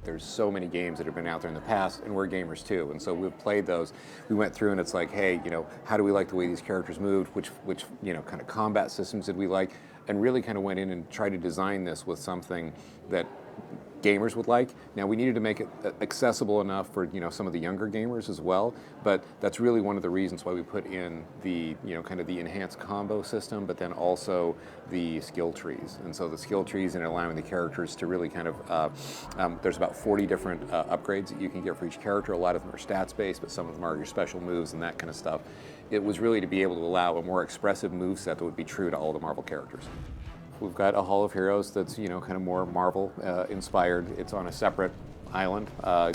there's so many games that have been out there in the past, and we're gamers too, and so we've played those. We went through and it's like, hey, how do we like the way these characters moved? Which kind of combat systems did we like? And really kind of went in and tried to design this with something that gamers would like. Now we needed to make it accessible enough for some of the younger gamers as well, but that's really one of the reasons why we put in the kind of the enhanced combo system, but then also the skill trees. And so the skill trees and allowing the characters to really kind of there's about 40 different upgrades that you can get for each character. A lot of them are stats based, but some of them are your special moves and that kind of stuff. It was really to be able to allow a more expressive move set that would be true to all the Marvel characters. We've got a Hall of Heroes that's kind of more Marvel inspired. It's on a separate island,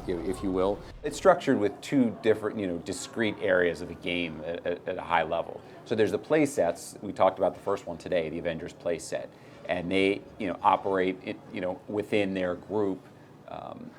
if you will. It's structured with two different, discrete areas of the game at a high level. So there's the play sets. We talked about the first one today, the Avengers play set, and they, operate, within their group,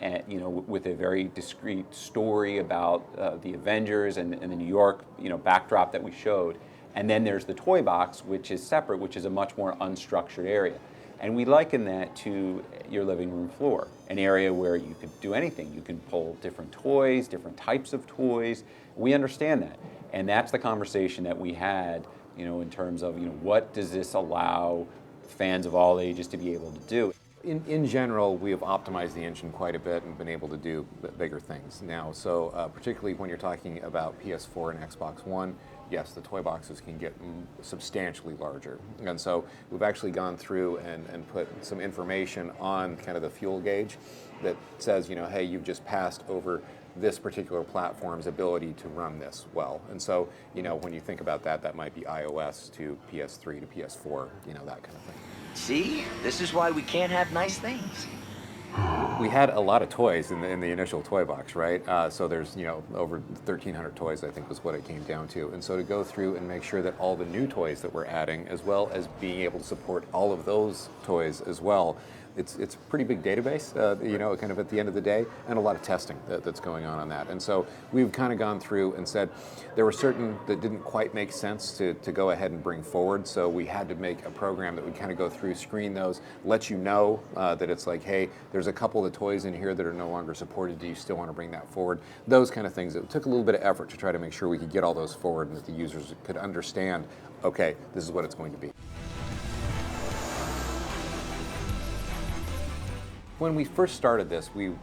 and with a very discrete story about the Avengers and the New York, backdrop that we showed. And then there's the toy box, which is separate, which is a much more unstructured area. And we liken that to your living room floor, an area where you could do anything. You can pull different toys, different types of toys. We understand that. And that's the conversation that we had, in terms of, what does this allow fans of all ages to be able to do? In general, we have optimized the engine quite a bit and been able to do bigger things now. So particularly when you're talking about PS4 and Xbox One, yes, the toy boxes can get substantially larger. And so we've actually gone through and put some information on kind of the fuel gauge that says, hey, you've just passed over this particular platform's ability to run this well. And so, when you think about that, that might be iOS to PS3 to PS4, that kind of thing. See? This is why we can't have nice things. We had a lot of toys in the initial toy box, right? So there's, over 1,300 toys, I think was what it came down to. And so to go through and make sure that all the new toys that we're adding, as well as being able to support all of those toys as well, it's a pretty big database, kind of at the end of the day, and a lot of testing that's going on that. And so we've kind of gone through and said there were certain that didn't quite make sense to go ahead and bring forward. So we had to make a program that would kind of go through, screen those, let you know that it's like, hey, there's a couple of the toys in here that are no longer supported. Do you still want to bring that forward? Those kind of things. It took a little bit of effort to try to make sure we could get all those forward and that the users could understand, okay, this is what it's going to be. When we first started this, we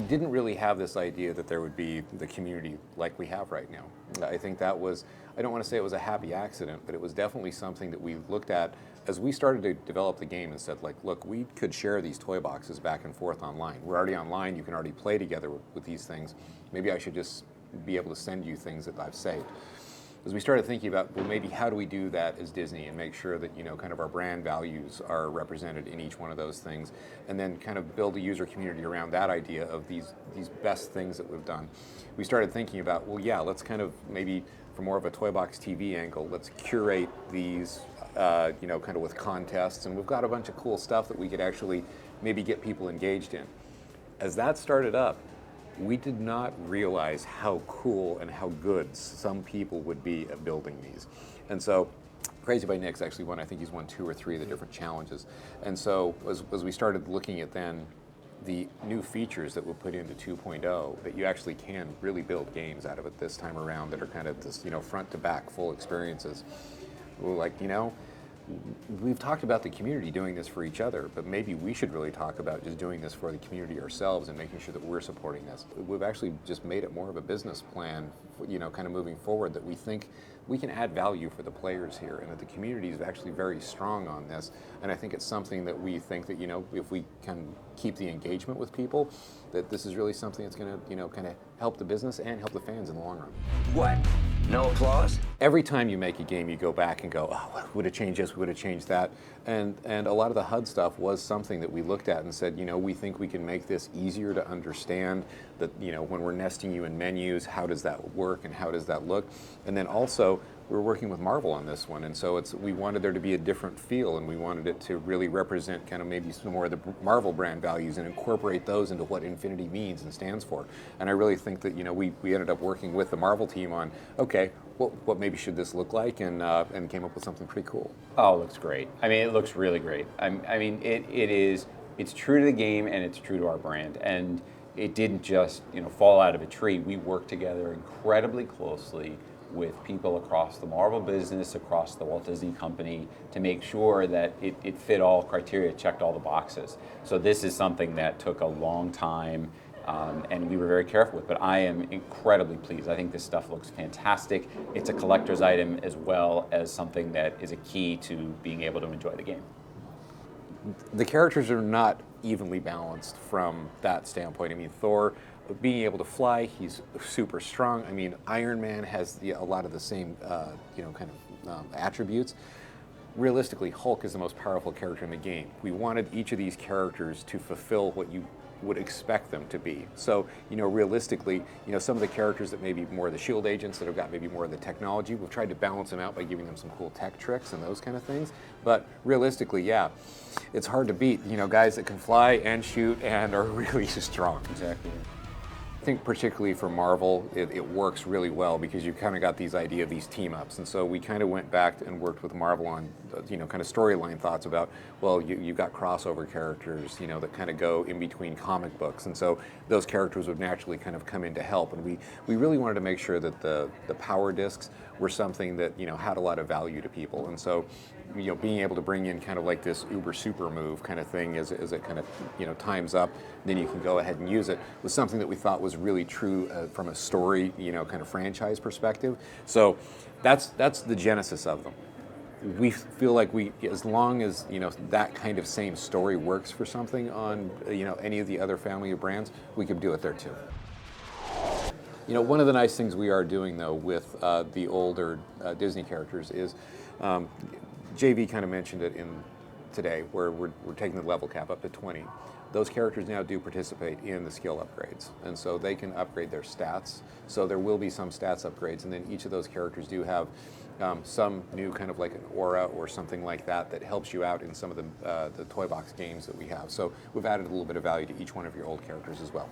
didn't really have this idea that there would be the community like we have right now. I think that was, I don't want to say it was a happy accident, but it was definitely something that we looked at as we started to develop the game and said, like, look, we could share these toy boxes back and forth online. We're already online, you can already play together with these things. Maybe I should just be able to send you things that I've saved. As we started thinking about, well, maybe how do we do that as Disney and make sure that, kind of our brand values are represented in each one of those things, and then kind of build a user community around that idea of these best things that we've done. We started thinking about, well, yeah, let's kind of maybe from more of a toy box TV angle, let's curate these, kind of with contests, and we've got a bunch of cool stuff that we could actually maybe get people engaged in. As that started up, we did not realize how cool and how good some people would be at building these. And so Crazy by Nick's actually won, I think he's won 2 or 3 of the different challenges. And so as we started looking at then the new features that we'll put into 2.0, that you actually can really build games out of it this time around that are kind of this, front to back full experiences. We're like, we've talked about the community doing this for each other, but maybe we should really talk about just doing this for the community ourselves and making sure that we're supporting this. We've actually just made it more of a business plan, kind of moving forward, that we think we can add value for the players here, and that the community is actually very strong on this. And I think it's something that we think that, if we can keep the engagement with people, that this is really something that's going to, kind of help the business and help the fans in the long run. What? No applause? Every time you make a game, you go back and go, oh, would have changed this, would have changed that. And a lot of the HUD stuff was something that we looked at and said, we think we can make this easier to understand, that, when we're nesting you in menus, how does that work and how does that look? And then also, we're working with Marvel on this one, and so we wanted there to be a different feel, and we wanted it to really represent kind of maybe some more of the Marvel brand values and incorporate those into what Infinity means and stands for. And I really think that we ended up working with the Marvel team on, okay, what maybe should this look like, and came up with something pretty cool. Oh, it looks great. I mean, it looks really great. I mean, it is it's true to the game and it's true to our brand. And it didn't just fall out of a tree. We worked together incredibly closely with people across the Marvel business, across the Walt Disney Company, to make sure that it fit all criteria, checked all the boxes. So this is something that took a long time, and we were very careful with, but I am incredibly pleased. I think this stuff looks fantastic. It's a collector's item as well as something that is a key to being able to enjoy the game. The characters are not evenly balanced from that standpoint. I mean, Thor, being able to fly, he's super strong. I mean, Iron Man has a lot of the same, attributes. Realistically, Hulk is the most powerful character in the game. We wanted each of these characters to fulfill what you would expect them to be. So, realistically, some of the characters that may be more of the shield agents that have got maybe more of the technology, we've tried to balance them out by giving them some cool tech tricks and those kind of things. But realistically, yeah, it's hard to beat, guys that can fly and shoot and are really strong. Exactly. I think particularly for Marvel, it works really well because you kind of got these idea of these team ups, and so we kind of went back and worked with Marvel on, kind of storyline thoughts about, well, you've got crossover characters, that kind of go in between comic books, and so those characters would naturally kind of come in to help, and we really wanted to make sure that the power discs were something that had a lot of value to people, and so being able to bring in kind of like this uber super move kind of thing as it kind of times up, then you can go ahead and use it, was something that we thought was really true from a story kind of franchise perspective. So that's the genesis of them. We feel like as long as that kind of same story works for something on any of the other family of brands, we could do it there too. One of the nice things we are doing though with the older Disney characters is JV kind of mentioned it today, where we're taking the level cap up to 20. Those characters now do participate in the skill upgrades, and so they can upgrade their stats. So there will be some stats upgrades, and then each of those characters do have some new kind of like an aura or something like that helps you out in some of the toy box games that we have. So we've added a little bit of value to each one of your old characters as well.